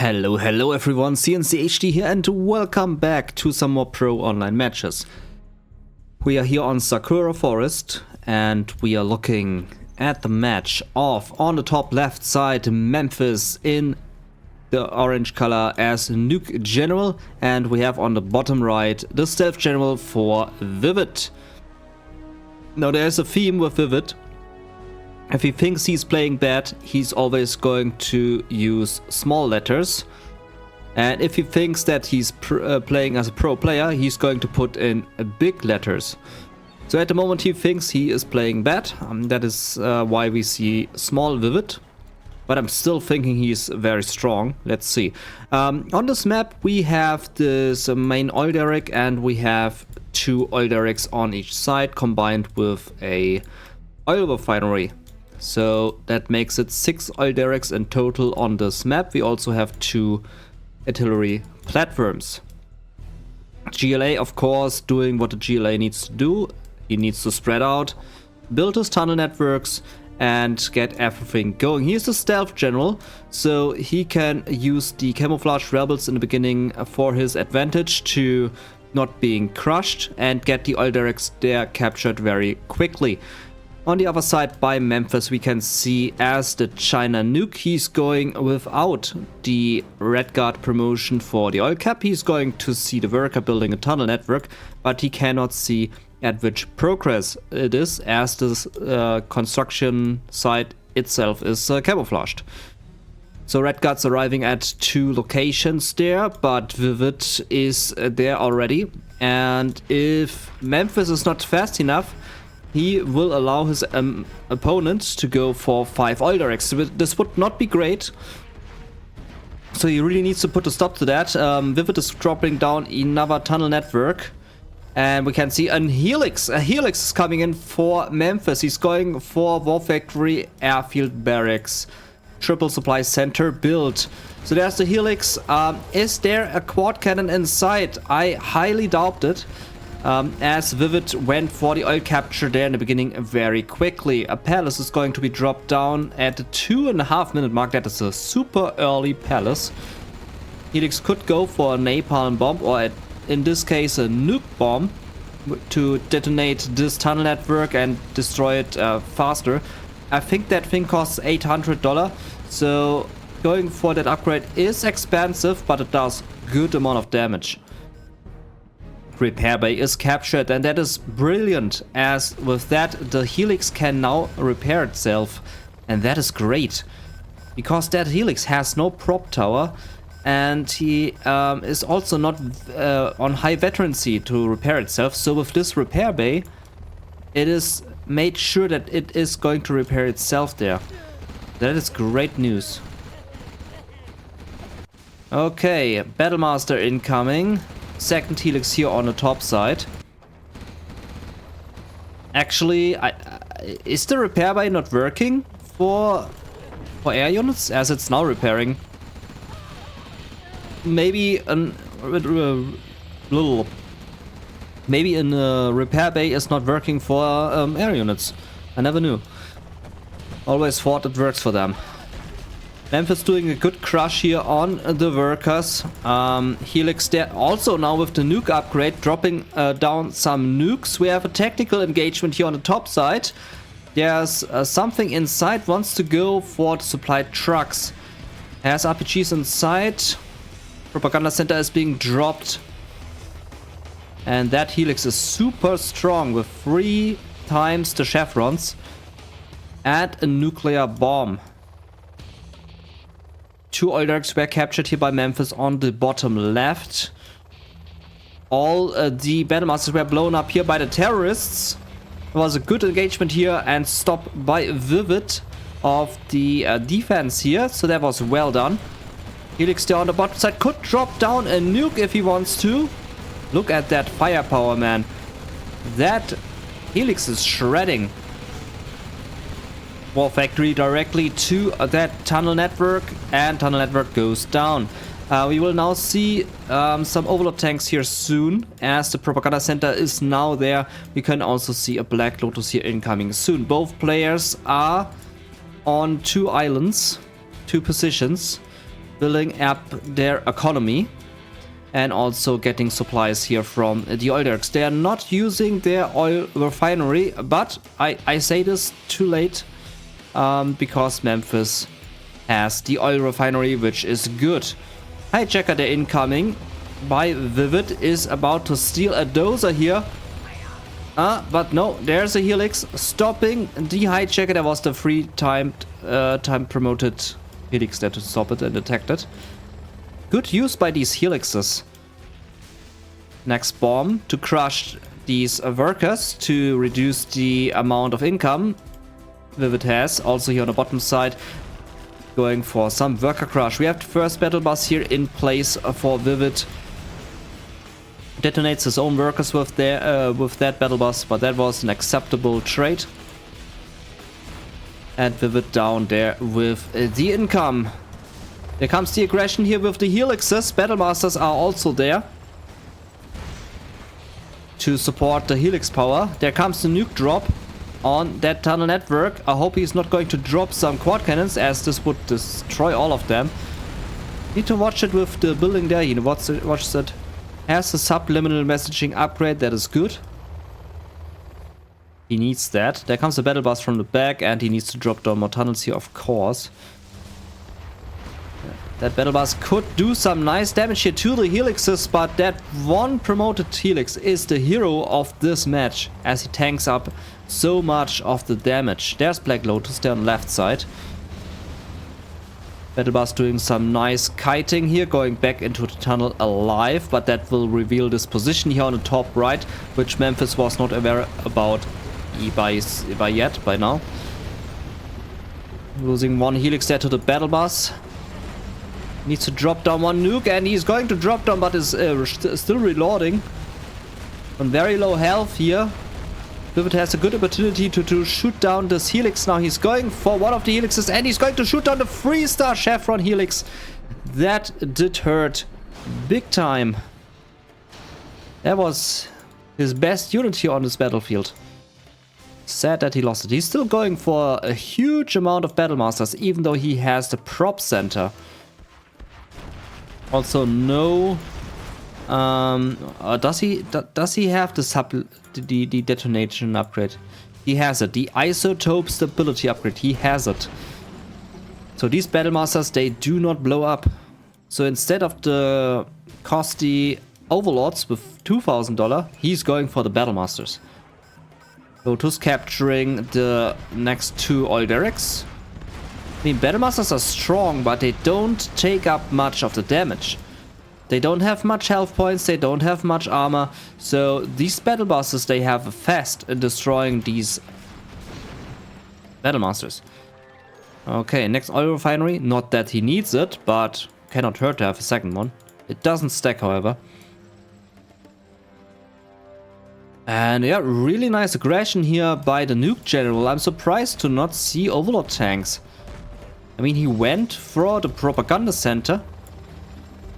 Hello everyone, cncHD here and welcome back to some more pro online matches. We are here on Sakura Forest and we are looking at the match of, on the top left side, Memphis in the orange color as Nuke General, and we have on the bottom right the Stealth General for Vivid. Now there's a theme with Vivid. If he thinks he's playing bad, he's always going to use small letters. And if he thinks that he's playing as a pro player, he's going to put in big letters. So at the moment he thinks he is playing bad. That is why we see small Vivid. But I'm still thinking he's very strong. Let's see. On this map we have this main oil derrick and we have two oil derricks on each side combined with a oil refinery. So that makes it 6 oil derricks in total on this map. We also have 2 artillery platforms. GLA, of course, doing what the GLA needs to do. He needs to spread out, build his tunnel networks, and get everything going. He's the Stealth General, so he can use the camouflage rebels in the beginning for his advantage to not being crushed and get the oil derricks there captured very quickly. On the other side by Memphis we can see as the China Nuke, he's going without the Red Guard promotion for the oil cap. He's going to see the worker building a tunnel network, but he cannot see at which progress it is as this construction site itself is camouflaged. So Red Guard's arriving at 2 locations there, but Vivid is there already. And if Memphis is not fast enough, he will allow his opponent to go for 5 oil derricks. This would not be great. So he really needs to put a stop to that. Vivid is dropping down another tunnel network. And we can see a Helix. A Helix is coming in for Memphis. He's going for War Factory, Airfield Barracks, Triple Supply Center build. So there's the Helix. Is there a quad cannon inside? I highly doubt it. As Vivid went for the oil capture there in the beginning very quickly. A palace is going to be dropped down at the 2.5 minute mark. That is a super early palace. Helix could go for a napalm bomb, or in this case a nuke bomb, to detonate this tunnel network and destroy it faster. I think that thing costs $800, so going for that upgrade is expensive, but it does good amount of damage. Repair bay is captured, and that is brilliant, as with that the Helix can now repair itself, and that is great because that Helix has no prop tower and he is also not on high veterancy to repair itself. So with this repair bay it is made sure that it is going to repair itself there. That is great news. Okay, Battlemaster incoming. Second Helix here on the top side. Actually, is the repair bay not working for air units as it's now repairing? Maybe maybe a repair bay is not working for air units. I never knew. Always thought it works for them. Memphis doing a good crush here on the workers. Helix there also now with the nuke upgrade, dropping down some nukes. We have a tactical engagement here on the top side. There's something inside, wants to go for the supply trucks. Has RPGs inside. Propaganda center is being dropped. And that Helix is super strong with 3 times the chevrons and a nuclear bomb. 2 oil derricks were captured here by Memphis on the bottom left. All the Battlemasters were blown up here by the terrorists. It was a good engagement here and stopped by Vivid of the defense here. So that was well done. Helix there on the bottom side could drop down a nuke if he wants to. Look at that firepower, man. That Helix is shredding. War Factory directly to that tunnel network, and tunnel network goes down. We will now see some overload tanks here soon, as the propaganda center is now there. We can also see a Black Lotus here incoming soon. Both players are on 2 islands, 2 positions. building up their economy and also getting supplies here from the oil derricks. They are not using their oil refinery, but I say this too late because Memphis has the oil refinery, which is good. Hijacker, the incoming by Vivid, is about to steal a dozer here. But no, there's a helix stopping the hijacker. There was the free time promoted helix there to stop it and attack it. Good use by these helixes. Next bomb to crush these workers to reduce the amount of income Vivid has. Also here on the bottom side, going for some worker crush. We have the first battle bus here in place for Vivid. Detonates his own workers with that battle bus, but that was an acceptable trade. And Vivid down there with the income. There comes the aggression here with the helixes. Battle masters are also there to support the helix power. There comes the nuke drop on that tunnel network. I hope he's not going to drop some quad cannons, as this would destroy all of them. Need to watch it with the building there. You know, watch that. Has a subliminal messaging upgrade, that is good. He needs that. There comes a battle bus from the back, and he needs to drop down more tunnels here, of course. That battle bus could do some nice damage here to the helixes, but that one promoted helix is the hero of this match, as he tanks up so much of the damage. There's Black Lotus there on the left side. Battle bus doing some nice kiting here, going back into the tunnel alive, but that will reveal this position here on the top right, which Memphis was not aware about by now. Losing one helix there to the battle bus. Needs to drop down one nuke, and he's going to drop down, but is still reloading. On very low health here. Vivid has a good opportunity to shoot down this helix. Now he's going for one of the helixes, and he's going to shoot down the 3-star Chevron helix. That did hurt big time. That was his best unit here on this battlefield. Sad that he lost it. He's still going for a huge amount of battle masters, even though he has the prop center. Also no... does he have the detonation upgrade? He has it. The isotope stability upgrade. He has it. So these battle masters, they do not blow up. So instead of the costly overlords with $2,000, he's going for the battle masters. Lotus capturing the next two oil derricks. I mean, battle masters are strong, but they don't take up much of the damage. They don't have much health points, they don't have much armor, so these battle bosses, they have a fast in destroying these battle masters. Okay, next oil refinery. Not that he needs it, but cannot hurt to have a second one. It doesn't stack, however. And yeah, really nice aggression here by the nuke general. I'm surprised to not see overlord tanks. I mean, he went for the propaganda center,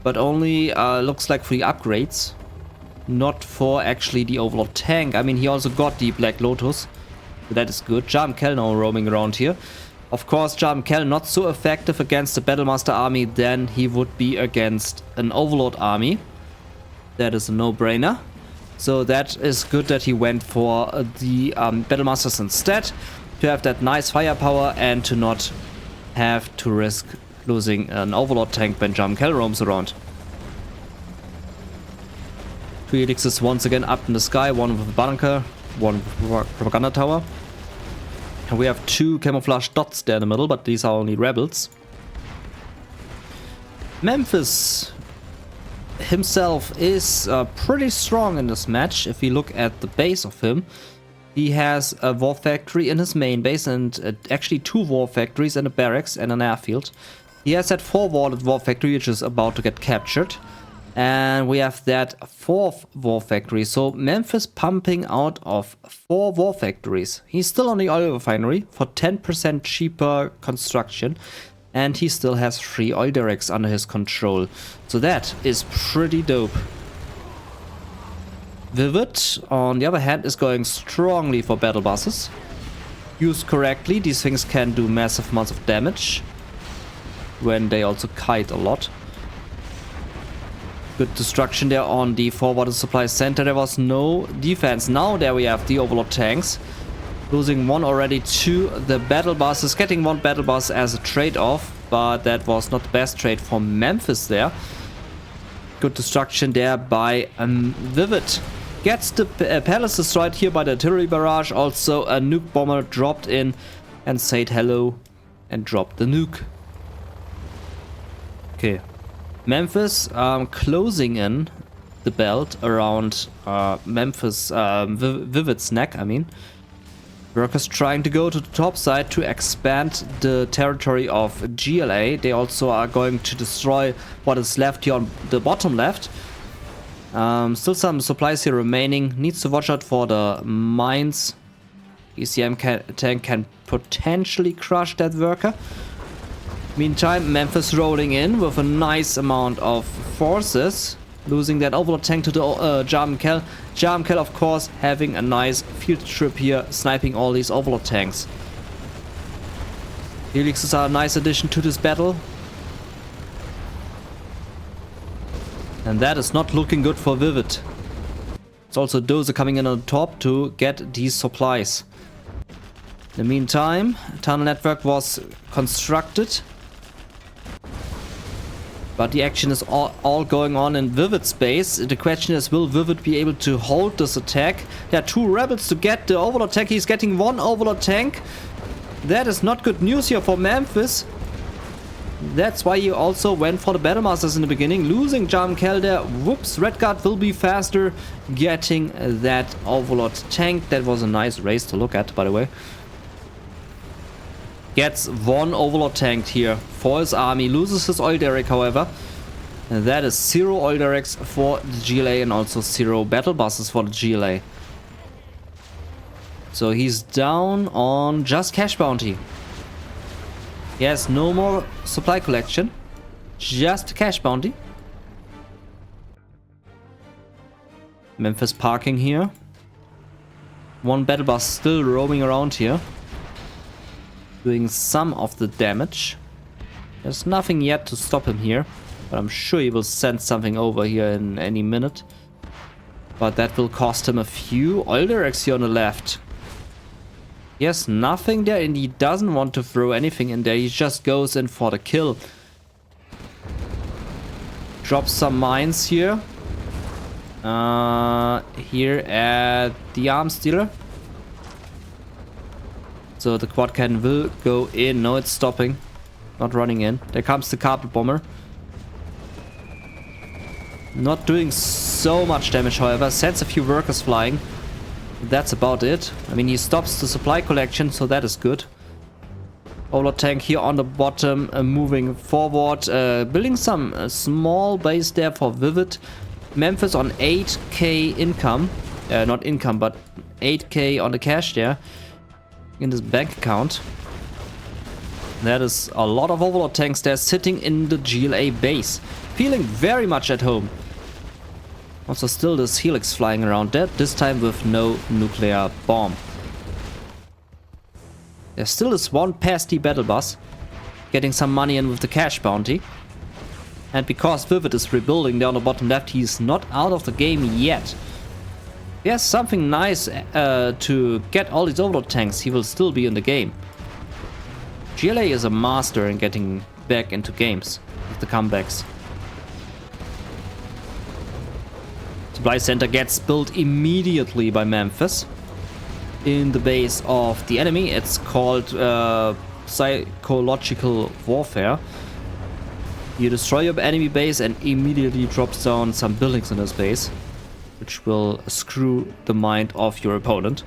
but only looks like for the upgrades, not for actually the overlord tank. I mean, he also got the Black Lotus, so that is good. Kell now roaming around here. Of course, Kell not so effective against the Battlemaster army than he would be against an overlord army. That is a no-brainer. So that is good that he went for the Battlemasters instead, to have that nice firepower and to not have to risk losing an overlord tank when Kell roams around. Two helixes once again up in the sky, one with a bunker, one with a propaganda tower. And we have two camouflage dots there in the middle, but these are only rebels. Memphis himself is pretty strong in this match. If we look at the base of him, he has a war factory in his main base, and actually two war factories and a barracks and an airfield. He has that 4-walled war factory, which is about to get captured. And we have that 4th war factory. So Memphis pumping out of 4 war factories. He's still on the oil refinery for 10% cheaper construction. And he still has 3 oil derricks under his control. So that is pretty dope. Vivid, on the other hand, is going strongly for battle buses. Used correctly, these things can do massive amounts of damage. when they also kite a lot. Good destruction there on the forwarded supply center. There was no defense. Now there we have the Overlord tanks. Losing one already to the battle buses. Getting one battle bus as a trade-off. But that was not the best trade for Memphis there. Good destruction there by Vivid. Gets the palace destroyed here by the artillery barrage. Also a nuke bomber dropped in and said hello and dropped the nuke. Okay. Memphis closing in the belt around Memphis, Vivid's neck, I mean. Workers trying to go to the top side to expand the territory of GLA. They also are going to destroy what is left here on the bottom left. Still some supplies here remaining. Needs to watch out for the mines. ECM tank can potentially crush that worker. Meantime, Memphis rolling in with a nice amount of forces. Losing that Overlord tank to the Jarmkel. Jarmkel, of course, having a nice field trip here, sniping all these Overlord tanks. Helixes are a nice addition to this battle. And that is not looking good for Vivid. It's also Dozer coming in on the top to get these supplies. In the meantime, tunnel network was constructed. But the action is all going on in Vivid's base. The question is, will Vivid be able to hold this attack? There are two rebels to get the Overlord tank. He's getting one Overlord tank. That is not good news here for Memphis. That's why he also went for the Battle Masters in the beginning. Losing Jarmkel there. Whoops, Redguard will be faster getting that Overlord tank. That was a nice race to look at, by the way. Gets one Overlord tank here for his army. Loses his oil derrick, however. And that is 0 oil derricks for the GLA and also 0 battle buses for the GLA. So he's down on just cash bounty. He has no more supply collection. Just cash bounty. Memphis parking here. One battle bus still roaming around here. Doing some of the damage. There's nothing yet to stop him here. But I'm sure he will send something over here in any minute. But that will cost him a few oil derricks here on the left. Yes, nothing there, and he doesn't want to throw anything in there. He just goes in for the kill. Drops some mines here. Here at the arms dealer. So the quad cannon will go in. No, it's stopping. Not running in. There comes the carpet bomber. Not doing so much damage, however. Sends a few workers flying. That's about it. I mean, he stops the supply collection, so that is good. Overlord tank here on the bottom, moving forward. Building some small base there for Vivid. Memphis on 8k income. Not income, but 8k on the cash there. In his bank account. That is a lot of Overlord tanks there sitting in the GLA base. Feeling very much at home. Also still this Helix flying around there, this time with no nuclear bomb. There still is one pesky battle bus. Getting some money in with the cash bounty. And because Vivid is rebuilding down the bottom left, he's not out of the game yet. Yes, something nice to get all these Overlord tanks, he will still be in the game. GLA is a master in getting back into games with the comebacks. Supply center gets built immediately by Memphis in the base of the enemy. It's called psychological warfare. You destroy your enemy base and immediately drops down some buildings in his base, which will screw the mind of your opponent.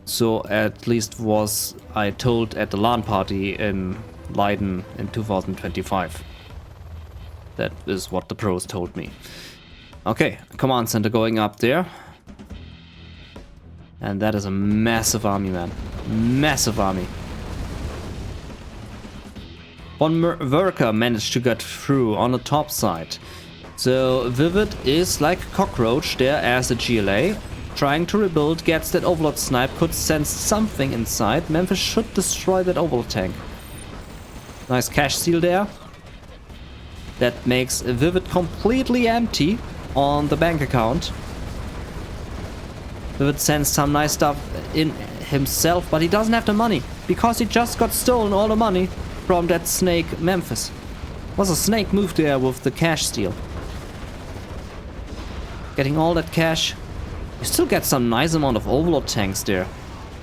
So at least was I told at the LAN party in Leiden in 2025. That is what the pros told me. Okay, command center going up there. And that is a massive army, man. Massive army. One worker managed to get through on the top side. So Vivid is like a cockroach there as a GLA. Trying to rebuild, gets that Overlord snipe, could sense something inside. Memphis should destroy that Overlord tank. Nice cash seal there. That makes Vivid completely empty on the bank account. Vivid sends some nice stuff in himself, but he doesn't have the money because he just got stolen all the money from that snake Memphis. Was a snake move there with the cash steal. Getting all that cash. You still get some nice amount of overload tanks there.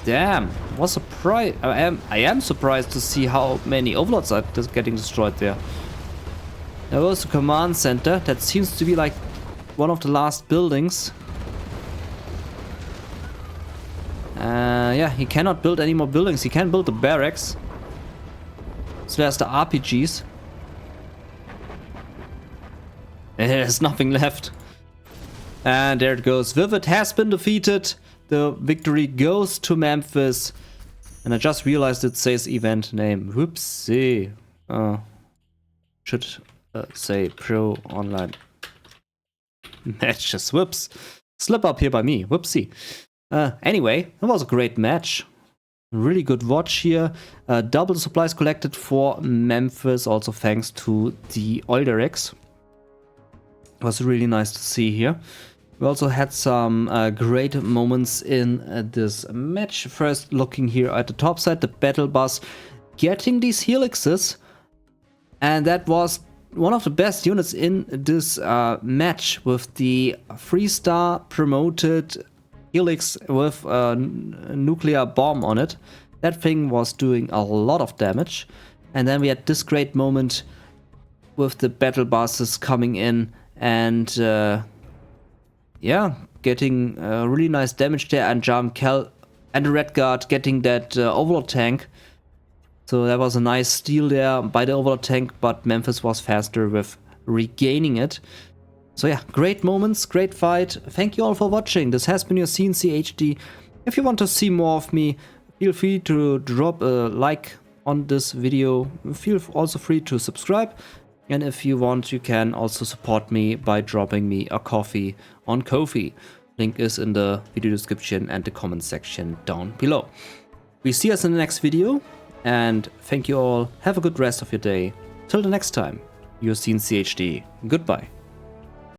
Damn, was surprised. I am surprised to see how many overloads are just getting destroyed there. There was a command center that seems to be like one of the last buildings. Yeah, he cannot build any more buildings. He can build the barracks. So there's the RPGs. And there's nothing left. And there it goes. Vivid has been defeated. The victory goes to Memphis. And I just realized it says event name. Whoopsie. Should say pro online matches. Whoops. Slip up here by me. Whoopsie. Anyway, it was a great match. Really good watch here. Double supplies collected for Memphis. Also thanks to the oil derricks. It was really nice to see here. We also had some great moments in this match. First, looking here at the top side, the battle bus getting these helixes. And that was one of the best units in this match with the 3-star promoted helix with a nuclear bomb on it. That thing was doing a lot of damage. And then we had this great moment with the battle buses coming in and yeah, getting really nice damage there, and Cal and the Red Guard getting that overload tank. So that was a nice steal there by the overload tank, but Memphis was faster with regaining it. So yeah, great moments, great fight. Thank you all for watching. This has been your cncHD. If you want to see more of me, feel free to drop a like on this video. Feel also free to subscribe. And if you want, you can also support me by dropping me a coffee on Ko-fi. Link is in the video description and the comment section down below. We see us in the next video, and thank you all. Have a good rest of your day. Till the next time, your cncHD. Goodbye.